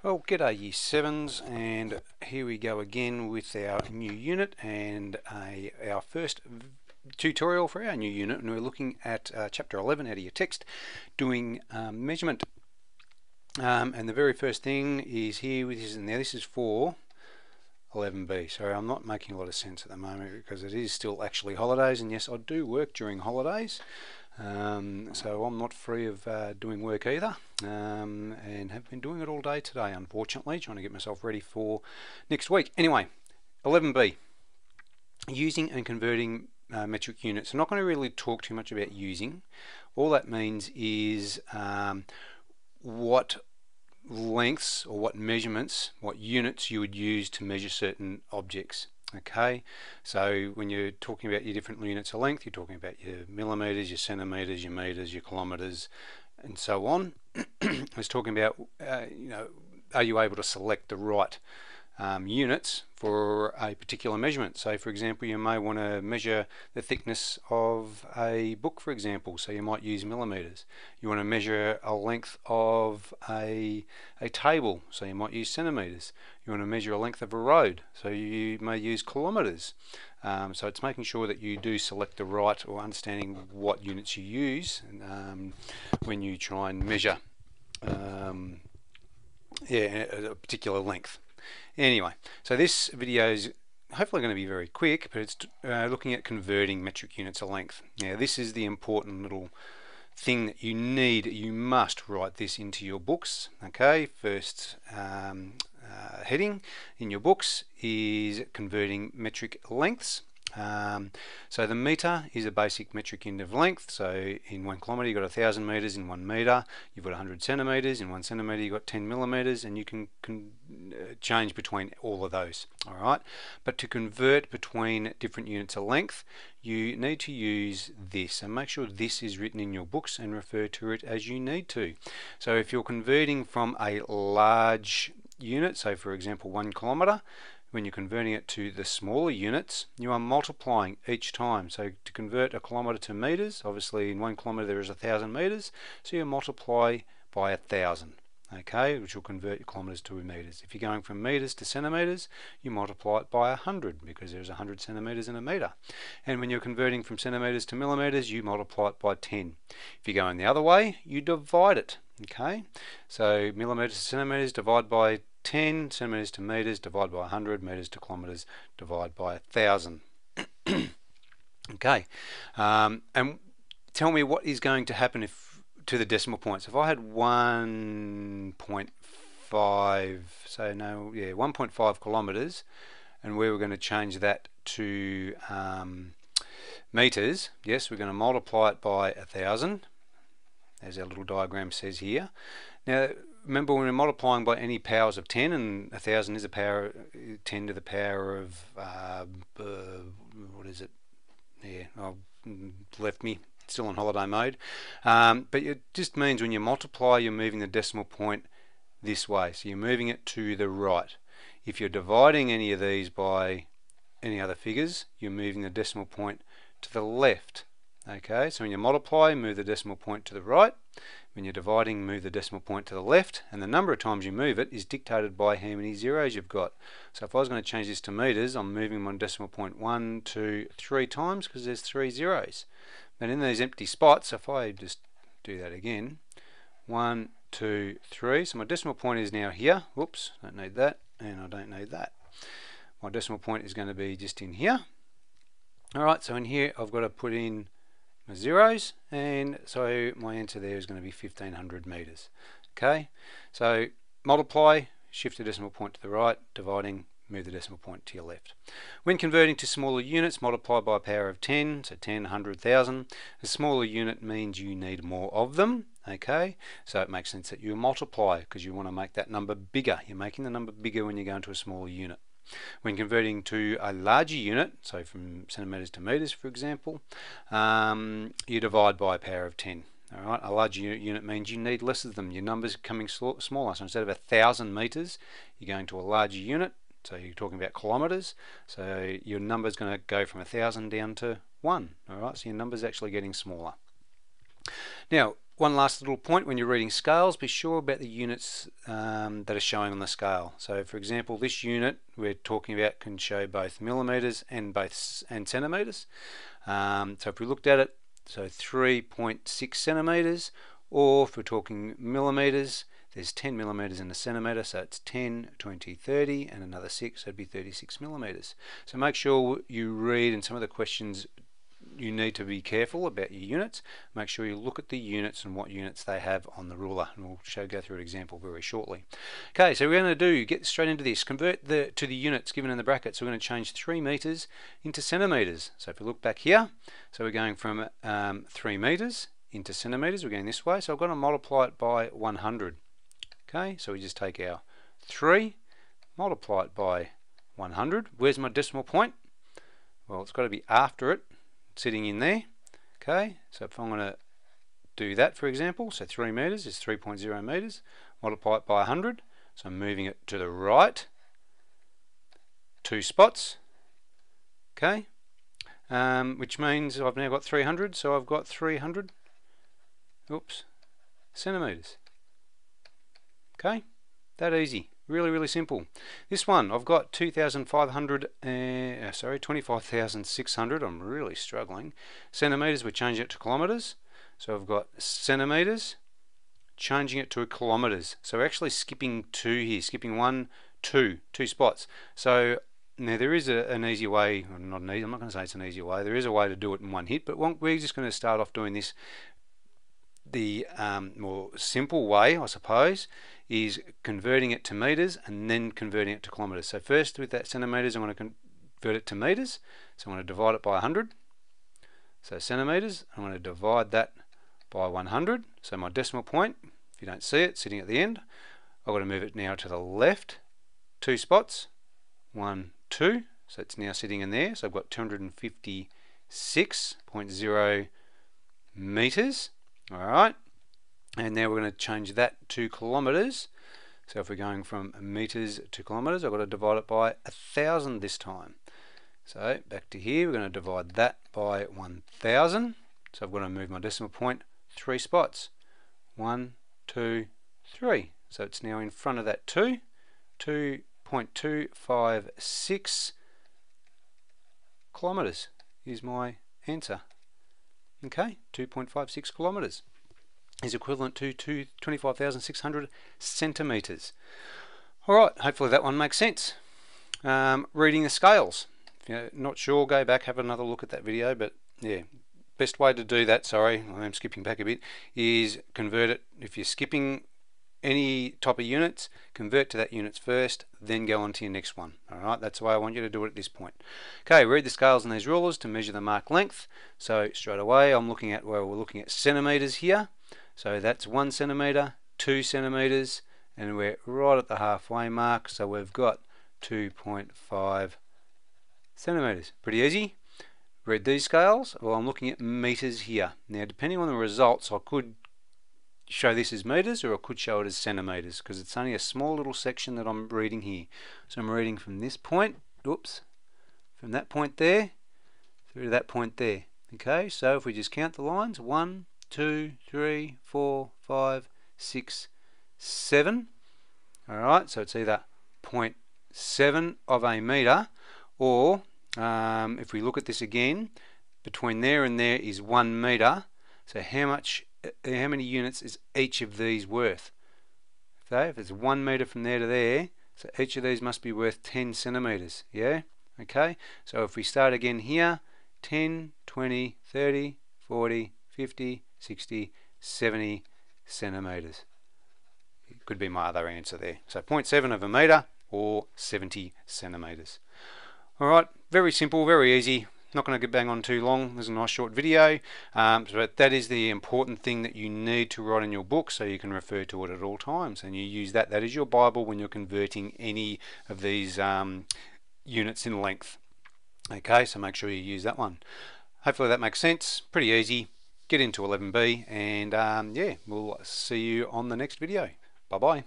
Well, g'day Year 7s, and here we go again with our new unit and our first tutorial for our new unit, and we're looking at chapter 11 out of your text, doing measurement. And the very first thing is here, now this is for 11B. Sorry, I'm not making a lot of sense at the moment because it is still actually holidays, and yes, I do work during holidays. So I'm not free of doing work either, and have been doing it all day today, unfortunately, trying to get myself ready for next week. Anyway, 11B, using and converting metric units. I'm not going to really talk too much about using. All that means is what lengths or what measurements, what units you would use to measure certain objects. Okay, so when you're talking about your different units of length, you're talking about your millimeters, your centimeters, your meters, your kilometers, and so on. I was talking about, are you able to select the right units for a particular measurement? So for example, you may want to measure the thickness of a book, for example, so you might use millimeters. You want to measure a length of a table, so you might use centimeters. You want to measure a length of a road, so you may use kilometers. So it's making sure that you do select the right, or understanding what units you use when you try and measure a particular length. Anyway, so this video is hopefully going to be very quick, but it's looking at converting metric units of length. Now this is the important little thing that you need. You must write this into your books. Okay, first heading in your books is converting metric lengths. So the meter is a basic metric unit of length. So in 1 kilometer you've got 1,000 meters. In 1 meter you've got 100 centimeters. In 1 centimeter you've got 10 millimeters, and you can change between all of those. All right, but to convert between different units of length, you need to use this, and make sure this is written in your books and refer to it as you need to. So if you're converting from a large unit, so for example 1 kilometer, when you're converting it to the smaller units, you are multiplying each time. So to convert a kilometre to metres, obviously in 1 kilometre there is 1,000 metres, so you multiply by 1,000, okay, which will convert your kilometres to metres. If you're going from metres to centimetres, you multiply it by 100, because there's 100 centimetres in a metre. And when you're converting from centimetres to millimetres, you multiply it by 10. If you're going the other way, you divide it, okay. So millimetres to centimetres, divide by 10, centimetres to metres, divide by 100, metres to kilometres, divide by 1,000. Okay, and tell me what is going to happen if to the decimal points. If I had 1.5, so no, yeah, 1.5 kilometres, and we were going to change that to metres, yes, we're going to multiply it by 1,000, as our little diagram says here. Now, remember, when we're multiplying by any powers of 10, and 1,000 is a power 10 to the power of what is it? Yeah, left me, still on holiday mode. But it just means when you multiply, you're moving the decimal point this way, so you're moving it to the right. If you're dividing any of these by any other figures, you're moving the decimal point to the left. Okay, so when you multiply, move the decimal point to the right. When you're dividing, move the decimal point to the left, and the number of times you move it is dictated by how many zeros you've got. So if I was going to change this to meters, I'm moving my decimal point 1, 2, 3 times, because there's 3 zeros. But in these empty spots, if I just do that again, 1, 2, 3, so my decimal point is now here. Whoops, don't need that, and I don't need that. My decimal point is going to be just in here. Alright, so in here I've got to put in my zeros, and so my answer there is going to be 1,500 meters. Okay, so multiply, shift the decimal point to the right, dividing, move the decimal point to your left. When converting to smaller units, multiply by a power of 10, so 10, 100,000. A smaller unit means you need more of them. Okay, so it makes sense that you multiply, because you want to make that number bigger. You're making the number bigger when you go into a smaller unit. When converting to a larger unit, so from centimetres to metres, for example, you divide by a power of 10. All right, a larger unit means you need less of them. Your number's coming smaller. So instead of 1,000 metres, you're going to a larger unit. So you're talking about kilometres. So your number's going to go from 1,000 down to 1. All right, so your number's actually getting smaller. Now, one last little point: when you're reading scales, be sure about the units that are showing on the scale. So for example, this unit we're talking about can show both millimeters and centimeters. So if we looked at it, so 3.6 centimeters, or if we're talking millimeters, there's 10 millimeters in a centimeter, so it's 10, 20, 30, and another 6, so it'd be 36 millimeters. So make sure you read, and some of the questions you need to be careful about your units. Make sure you look at the units and what units they have on the ruler, and we'll go through an example very shortly. Okay, so we're going to get straight into this. Convert to the units given in the bracket. So we're going to change 3 meters into centimeters. So if we look back here, so we're going from 3 meters into centimeters. We're going this way, so I've got to multiply it by 100. Okay, so we just take our 3, multiply it by 100. Where's my decimal point? Well, it's got to be after it, sitting in there. Okay, so if I'm going to do that, for example, so 3 meters is 3.0 meters, multiply it by 100, so I'm moving it to the right 2 spots. Okay, which means I've now got 300, so I've got 300 centimeters. Okay, that easy. Really simple. This one, I've got 25,600. I'm really struggling. Centimeters, we're changing it to kilometers. So I've got centimeters, changing it to kilometers. So we're actually skipping 2 here, skipping 1, 2 spots. So now there is an easy way, I'm not going to say it's an easy way. There is a way to do it in one hit, but we're just going to start off doing this. The more simple way, I suppose, is converting it to meters and then converting it to kilometers. So first, with that centimeters, I'm going to convert it to meters. So I'm going to divide it by 100. So centimeters, I'm going to divide that by 100. So my decimal point, if you don't see it, sitting at the end, I've got to move it now to the left 2 spots. 1, 2. So it's now sitting in there. So I've got 256.0 meters. Alright, and now we're going to change that to kilometers. So if we're going from meters to kilometers, I've got to divide it by 1,000 this time. So back to here, we're going to divide that by 1,000. So I've got to move my decimal point 3 spots. 1, 2, 3. So it's now in front of that 2. 2.256 kilometers is my answer. Okay, 2.56 kilometers is equivalent to 25,600 centimeters. Alright, hopefully that one makes sense. Reading the scales. If you're not sure, go back, have another look at that video, but yeah, best way to do that, sorry, I'm skipping back a bit, is convert it. If you're skipping any type of units, convert to that units first, then go on to your next one. Alright, that's the way I want you to do it at this point. Okay, read the scales on these rulers to measure the mark length. So straight away I'm looking at where we're looking at centimeters here. So that's 1 centimeter, 2 centimeters, and we're right at the halfway mark, so we've got 2.5 centimeters. Pretty easy. Read these scales. Well, I'm looking at meters here. Now depending on the results, I could show this as meters, or I could show it as centimeters, because it's only a small little section that I'm reading here. So I'm reading from this point, from that point there through to that point there. Okay, so if we just count the lines, 1, 2, 3, 4, 5, 6, 7. Alright, so it's either 0.7 of a meter, or if we look at this again, between there and there is 1 meter. So how many units is each of these worth? Okay, if it's 1 meter from there to there, so each of these must be worth 10 centimeters. Yeah? Okay, so if we start again here, 10, 20, 30, 40, 50, 60, 70 centimeters. It could be my other answer there. So 0.7 of a meter or 70 centimeters. Alright, very simple, very easy. Not going to get bang on too long. There's a nice short video, but that is the important thing that you need to write in your book, so you can refer to it at all times, and you use that. That is your Bible when you're converting any of these units in length. Okay, so make sure you use that one. Hopefully that makes sense. Pretty easy. Get into 11B, and yeah, we'll see you on the next video. Bye bye.